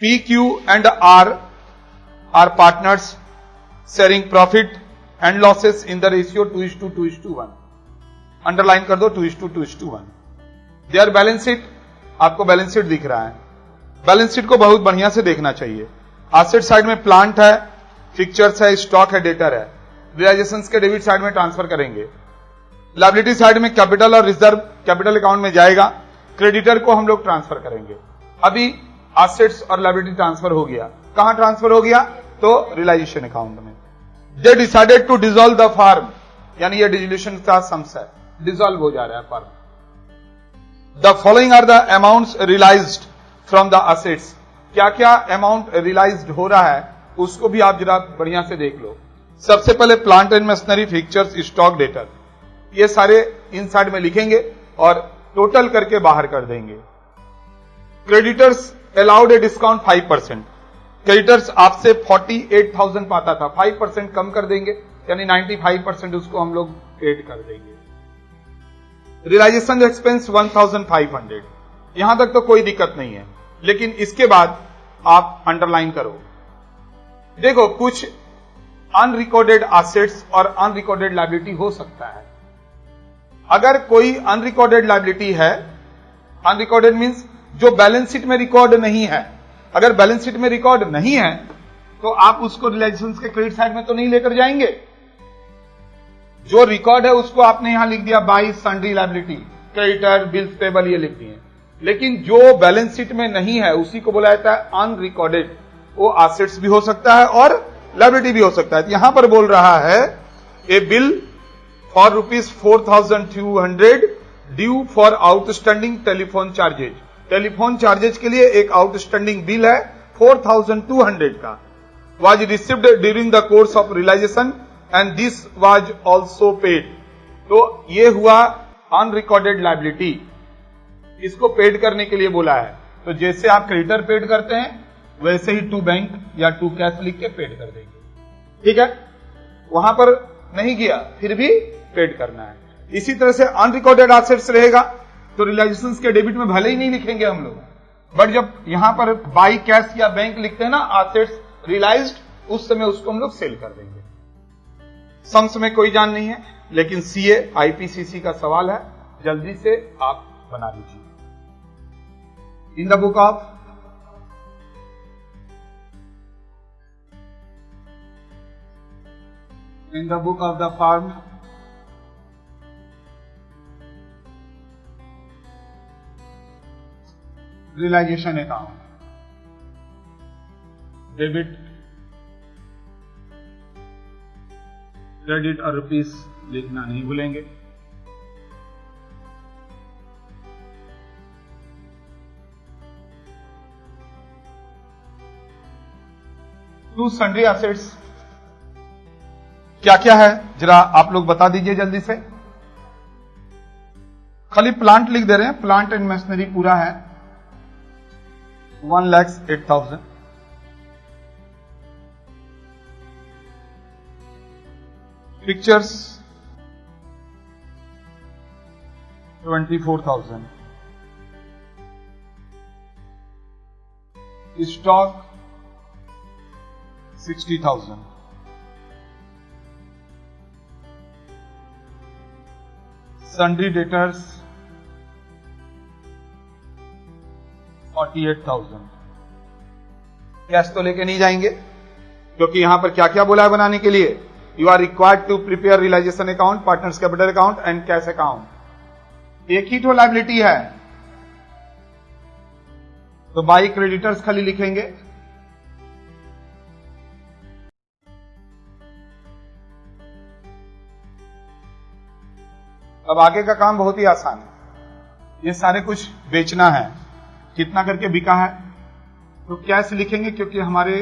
P, Q and R are partners sharing profit and losses in the ratio 2:2:1. Underline कर दो 2:2:1. Their balance sheet, आपको balance sheet दिख रहा है. Balance sheet को बहुत बढ़िया से देखना चाहिए. एसेट साइड में प्लांट है, फिक्चर्स है, स्टॉक है, डेटर है. रियलाइजेशंस के डेबिट साइड में ट्रांसफर करेंगे. लायबिलिटी साइड में कैपिटल और रिजर्व कैपिटल अकाउंट में जाएगा. क्रेडिटर को हम लोग ट्रांसफर करेंगे. अभी एसेट्स और लायबिलिटी ट्रांसफर हो गया. कहां ट्रांसफर हो गया? तो रियलाइजेशन अकाउंट में. They decided to dissolve the firm, यानी ये डिसोल्यूशन का सम्स है, डिसॉल्व हो जा रहा है firm. The following are the amounts realised from the assets. क्या क्या अमाउंट रियलाइज्ड हो रहा है उसको भी आप जरा बढ़िया से देख लो. सबसे पहले plant and machinery, fixtures, stock, debtor, ये सारे इन साइड में लिखेंगे और टोटल करके बाहर कर देंगे. Creditors allowed a discount 5%. Creditors आपसे 48,000 पाता था, 5% कम कर देंगे, यानी 95% उसको हम लोग पेड कर देंगे. Realisation expense 1,500. यहां तक तो कोई दिक्कत नहीं है, लेकिन इसके बाद आप अंडरलाइन करो. देखो, कुछ अनरिकॉर्डेड एसेट्स और अनरिकॉर्डेड लायबिलिटी हो सकता है. अगर कोई अनरिकॉर्डेड लायबिलिटी है, अनरिकॉर्डेड मींस जो बैलेंस शीट में रिकॉर्ड नहीं है. अगर बैलेंस शीट में रिकॉर्ड नहीं है तो आप उसको रियलाइजेशन के क्रेडिट साइड में तो नहीं लेकर जाएंगे. जो रिकॉर्ड है उसको आपने यहां लिख दिया by sundry liability, creditor, bills payable, ये लिख दिए. लेकिन जो बैलेंस शीट में नहीं है उसी को बोला जाता है अनरिकॉर्डेड. वो एसेट्स भी हो सकता है और लायबिलिटी भी हो सकता है. यहां पर बोल रहा है a bill for ₹4,200 due for outstanding telephone charges. Telephone charges के लिए एक आउटस्टैंडिंग बिल है 4,200 का. Was received during the course of realisation and this was also paid. तो ये हुआ अनरिकॉर्डेड लायबिलिटी. इसको पेड करने के लिए बोला है. तो जैसे आप क्रेडिटर पेड करते हैं वैसे ही टू बैंक या टू कैश लिख के पेड कर देंगे. ठीक है, वहां पर नहीं किया फिर भी पेड करना है. इसी तरह से अनरिकॉर्डेड एसेट्स रहेगा तो रियलाइजेशंस के डेबिट में भले ही नहीं लिखेंगे हम लोग, बट जब यहां पर बाई कैश या बैंक लिखते हैं ना एसेट्स रियलाइज्ड, उस समय उसको हम लोग सेल कर देंगे. सम्स में कोई जान नहीं है, लेकिन सीए आईपीसीसी का सवाल है, जल्दी से आप बना लीजिए. In the book of the firm realisation account, debit, credit और रुपीस लिखना नहीं भूलेंगे. टू सन्ड्री एसेट्स क्या क्या है जरा आप लोग बता दीजिए जल्दी से. खाली प्लांट लिख दे रहे हैं, प्लांट एंड मशीनरी पूरा है 1,08,000. Pictures 24,000. Stock 60,000. Sundry debtors 48,000. Cash तो लेके नहीं जाएंगे क्योंकि यहां पर क्या क्या बोला है बनाने के लिए. You are required to prepare realisation account, partners capital account and cash account. एक ही तो लायबिलिटी है तो बाई क्रेडिटर्स खाली लिखेंगे. अब आगे का काम बहुत ही आसान है. ये सारे कुछ बेचना है, कितना करके बिका है तो कैश लिखेंगे क्योंकि हमारे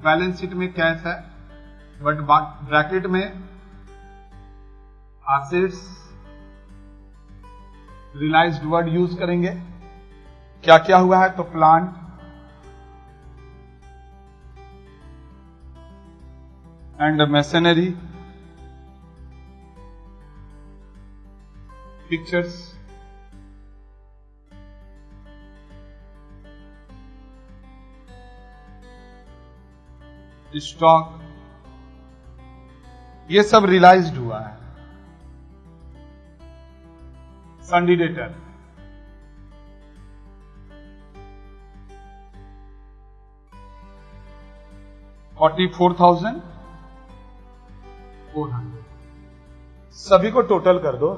बैलेंस शीट में कैश है, बट ब्रैकेट में एसेट्स रियलाइज्ड वर्ड यूज करेंगे. क्या क्या हुआ है तो plant, and machinery, pictures, stock, ये सब रियलाइज्ड हुआ है। सन्डी डेटर, $44,400। सभी को टोटल कर दो।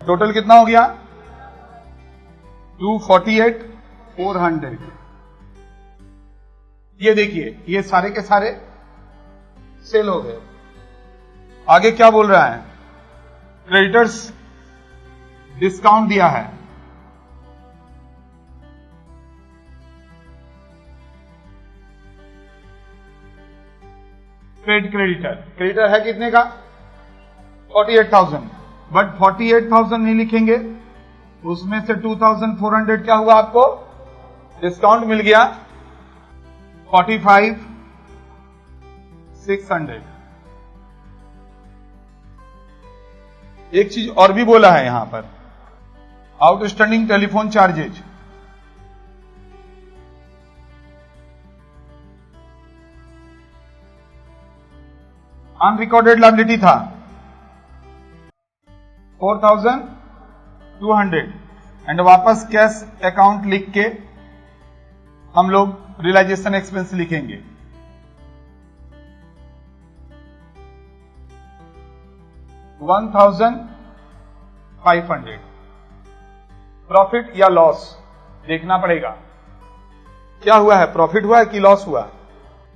टोटल कितना हो गया? 248,400। ये देखिए, ये सारे के सारे सेल हो गए। आगे क्या बोल रहा है? क्रेडिटर्स डिस्काउंट दिया है, क्रेडिटर है कितने का? 48,000। बट 48,000 नहीं लिखेंगे, उसमें से 2,400 क्या हुआ? आपको डिस्काउंट मिल गया, 45,600। एक चीज और भी बोला है यहां पर, outstanding telephone charges, unrecorded liability था 4,200 एंड वापस कैश अकाउंट लिख के हम लोग रियलाइजेशन एक्सपेंस लिखेंगे। $1,500। प्रॉफिट या लॉस देखना पड़ेगा। क्या हुआ है? प्रॉफिट हुआ है कि लॉस हुआ?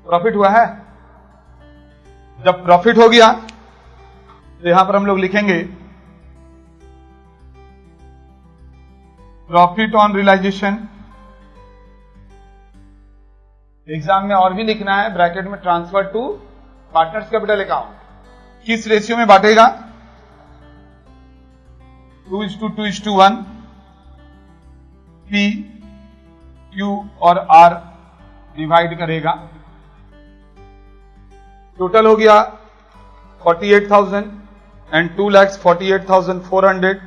प्रॉफिट हुआ है। जब प्रॉफिट हो गया तो यहां पर हम लोग लिखेंगे प्रॉफिट ऑन रियलाइजेशन। एग्जाम में और भी लिखना है ब्रैकेट में, transfer to partners capital account. किस रेशियो में बांटेगा? 2:2:1। P, Q और R डिवाइड करेगा। टोटल हो गया 48,000 एंड 2,48,400,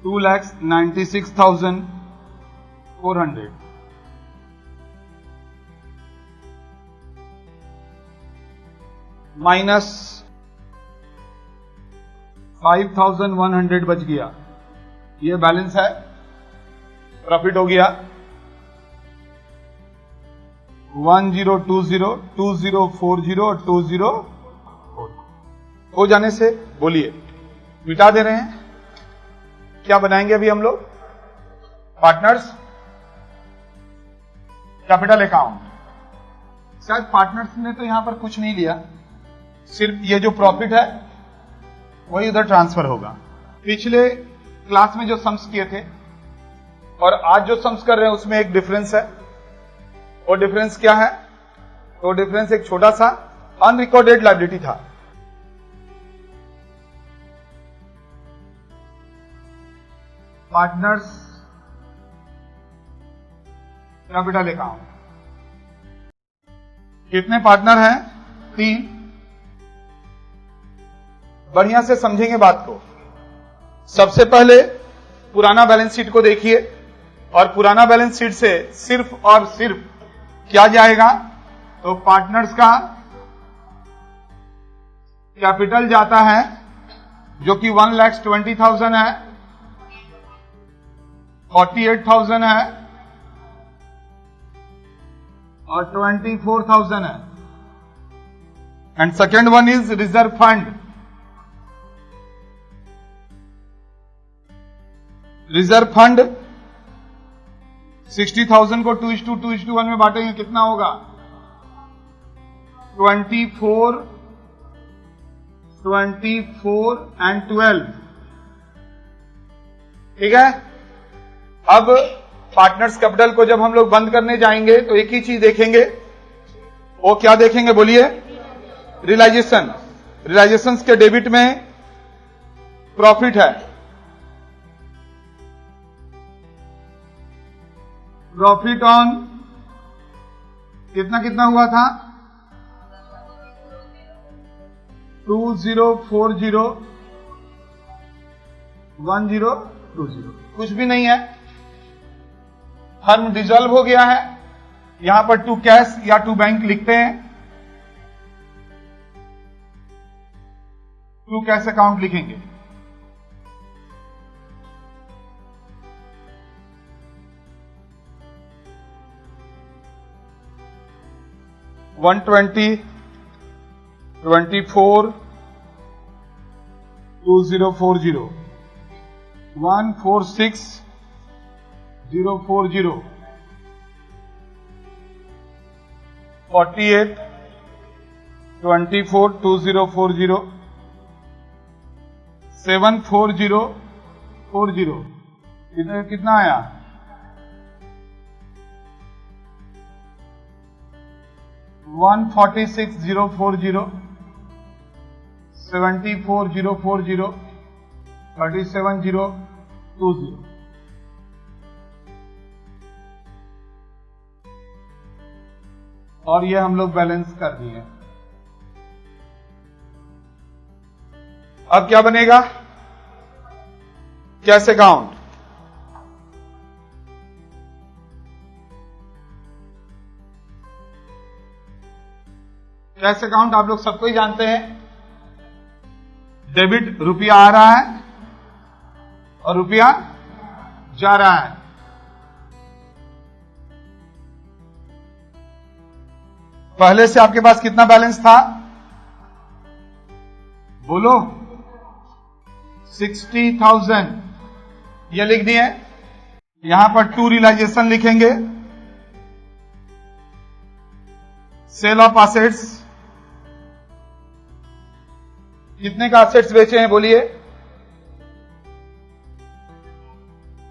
2,96,400। माइनस 5,100 बच गया। ये बैलेंस है। प्रॉफिट हो गया 1020, 2040 और 204। हो जाने से बोलिए मिटा दे रहे हैं। क्या बनाएंगे अभी हम लोग? Partners capital account. शायद पार्टनर्स ने तो यहां पर कुछ नहीं लिया, सिर्फ ये जो प्रॉफिट है वही उधर ट्रांसफर होगा। पिछले क्लास में जो सम्स किए थे और आज जो सम्स कर रहे हैं उसमें एक डिफरेंस है। वो डिफरेंस क्या है? तो डिफरेंस एक छोटा सा अनरिकॉर्डेड लायबिलिटी था। Partners capital account. कितने पार्टनर हैं? 3। बढ़िया से समझेंगे बात को। सबसे पहले पुराना बैलेंस शीट को देखिए और पुराना बैलेंस शीट से सिर्फ और सिर्फ क्या जाएगा? तो पार्टनर्स का कैपिटल जाता है जो कि 1,20,000 है, 48,000 है और 24,000 है। And second one is reserve fund. Reserve fund 60,000 को 2:2:1 में बांटेंगे, कितना होगा? 24 एंड 12। ठीक है। अब पार्टनर्स कैपिटल को जब हम लोग बंद करने जाएंगे तो एक ही चीज देखेंगे। वो क्या देखेंगे बोलिए? रियलाइजेशन। रियलाइजेशन के डेबिट में प्रॉफिट है। प्रॉफिट ऑन कितना कितना हुआ था? 2040 1020। कुछ भी नहीं है। फर्म डिसॉल्व हो गया है, यहां पर टू कैश या टू बैंक लिखते हैं, टू कैश अकाउंट लिखेंगे। $120, $24, 2040, 146040, 48, 24, 2040, 74040, कितना आया? 146040, 74040, 37020। और ये हम लोग बैलेंस कर दिए। अब क्या बनेगा? Cash account. कैश अकाउंट आप लोग सबको ही जानते हैं। डेबिट रुपया आ रहा है और रुपया जा रहा है। पहले से आपके पास कितना बैलेंस था? बोलो। 60,000 ये लिख दिए। यहां पर टू रियलाइजेशन लिखेंगे। सेल ऑफ एसेट्स, कितने का एसेट्स बेचे हैं बोलिए?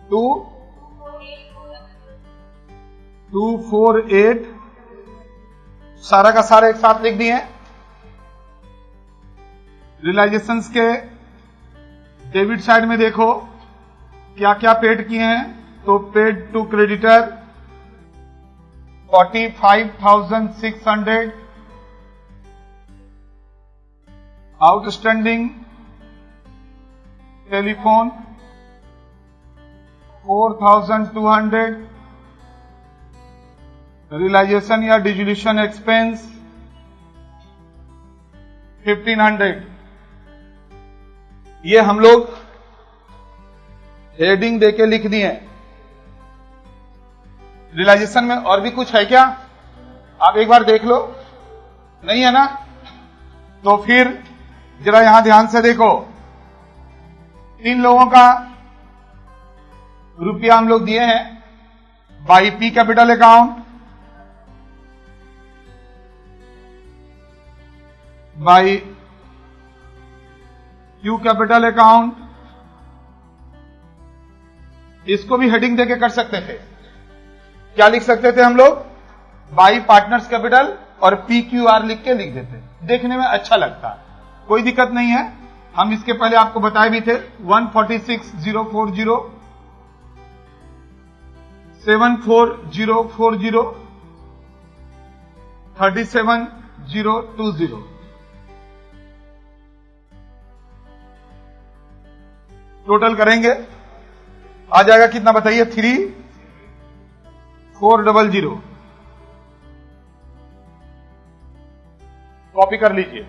248, सारा का सारा एक साथ लिख दिए। रियलाइजेशंस के डेबिट साइड में देखो क्या क्या पेड किए हैं। तो paid to creditor 45,600, outstanding telephone 4,200, realisation या डिसोल्यूशन एक्सपेंस 1,500। ये हम लोग हेडिंग देके लिख दिए। रियलाइजेशन में और भी कुछ है क्या? आप एक बार देख लो। नहीं है ना? तो फिर जरा यहां ध्यान से देखो। 3 लोगों का रुपया हम लोग दिए हैं by P capital account, by Q capital account. इसको भी हेडिंग देके कर सकते थे। क्या लिख सकते थे हम लोग? बाई पार्टनर्स कैपिटल और PQR लिख के लिख देते, देखने में अच्छा लगता। कोई दिक्कत नहीं है। हम इसके पहले आपको बताए भी थे। 146,040, 74040, 37020। टोटल करेंगे आ जाएगा कितना बताइए? 3,400। कॉपी कर लीजिए।